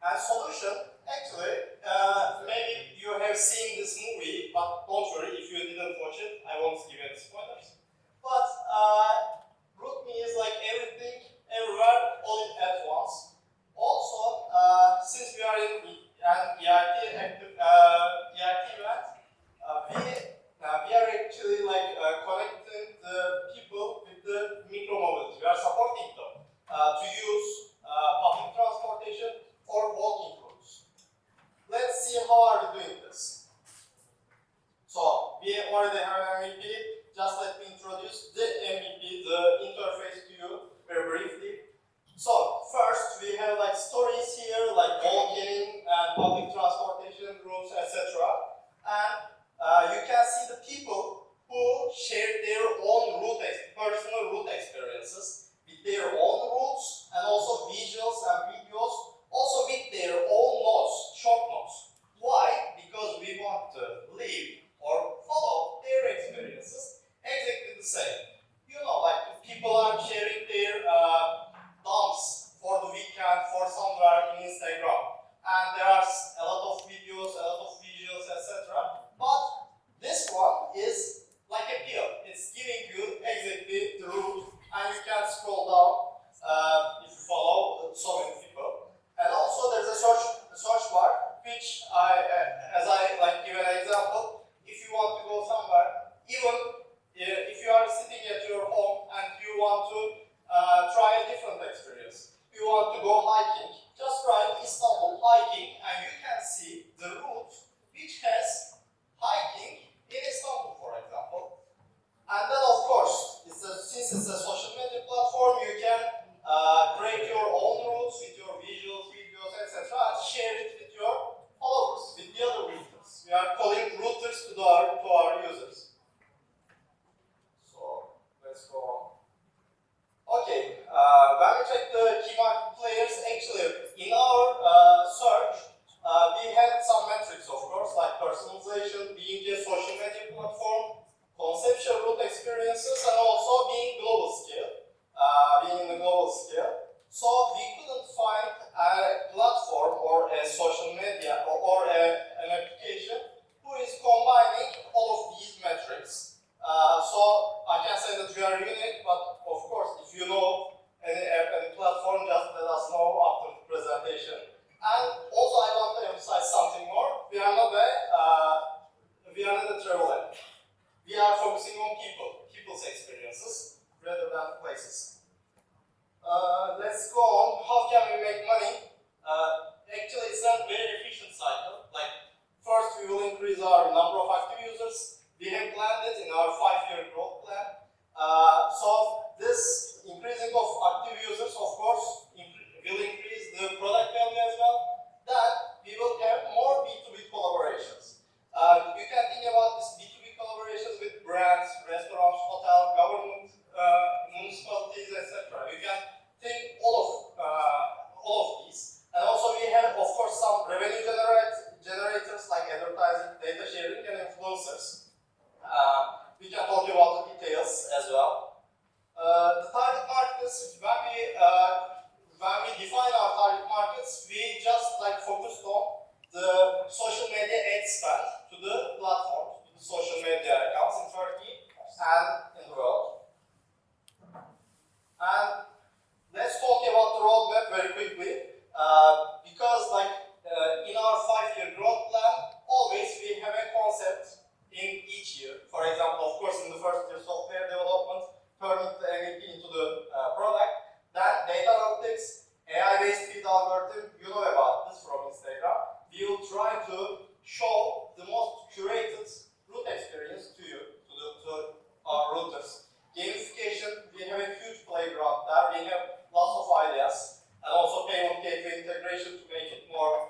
And solution, actually, maybe you have seen this movie, but don't worry, if you didn't watch it, I won't give any spoilers. But RouteMe is like everything, everywhere, all at once. Also, since we are in an EIT event, we are actually like connecting the people with the micro-mobility. We are supporting them to use public transportation or walking routes. Let's see how are we doing this. So, we already have an MVP. Just let me introduce the MVP, the interface to you very briefly. So, first we have like stories here, like walking and public transportation routes, etc. And you can see the people who shared their own personal route experiences with their own routes and also visuals and videos, also with their own notes, short notes. Why? Because we want to live or follow their experiences exactly the same. You know, like people are sharing their dumps for the weekend for somewhere in Instagram. And there are a lot of videos, a lot of visuals, etc. But this one is like a pill. It's giving you exactly the route, and you can scroll down if you follow so many people. And also there's a search bar, which as I like give an example, if you want to go somewhere, even if you are sitting at your home and you want to try a different experience, you want to go hiking, just write Istanbul hiking and you can see the route which has hiking in Istanbul, for example. And then of course, since it's a social media platform, you can create your own routes with your visuals, videos, etc. and share it with your followers, with the other routers. We are calling routers to our users. So let's go on. Okay, when we check the key market players, actually in our search, we had some metrics, of course, like personalization, being a social media platform, conceptual route experiences, and also being global scale, being in the global scale. So we couldn't find a platform or a social media or an application who is combining all of these metrics. So I can say that we are unique, but of course, if you know any platform, just let us know after the presentation. And also, I want to emphasize something more. We are not a travel app. We are focusing on people's experiences rather than places. Let's go on. How can we make money? Actually, it's a very efficient cycle. Like, first, we will increase our number of active users. We have planned it in our 5-year growth plan. So this increasing of active users, of course, will increase the product value as well. Then we will have more B2B collaborations. You can think about this B2B collaborations with brands, restaurants, hotels, government, municipalities, etc. You can think all of these. And also we have, of course, some revenue generators like advertising, data sharing, and influencers. We can talk about the details as well. The target markets, when we define our target markets, we just like focused on the social media ad spend to the platform, to the social media accounts in Turkey and in the world. And let's talk about the roadmap very quickly, because like in our 5-year growth plan, always we have a concept in each year. For example, of course, in the first year, software development, turning the MVP into the product. Then data analytics, AI-based feed algorithm, you know about this from Instagram. We will try to show the most curated route experience to you, to our routers. Gamification, we have a huge playground there. We have lots of ideas, and also payment gateway integration to make it more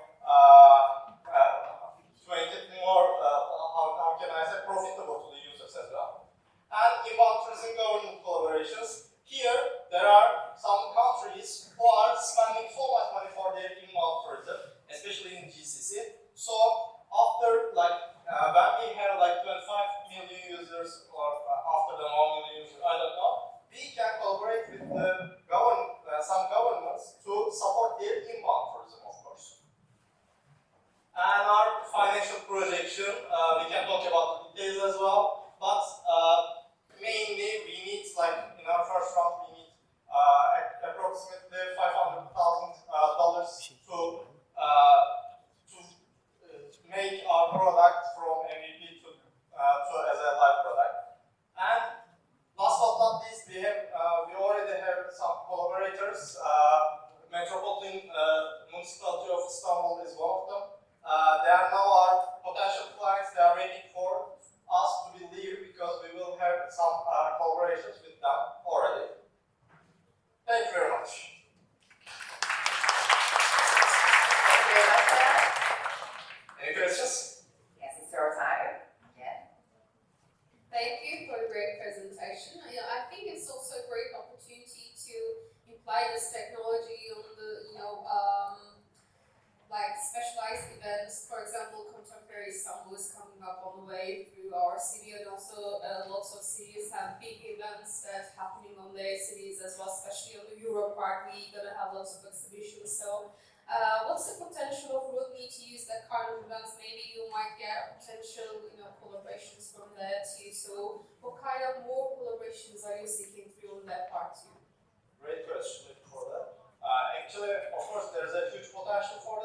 part, we're gonna have lots of exhibitions. So, what's the potential of RouteMe to use that kind of events? Maybe you might get potential, collaborations from there too. So, what kind of more collaborations are you seeking through on that part too? Great question for that. Actually, of course, there's a huge potential for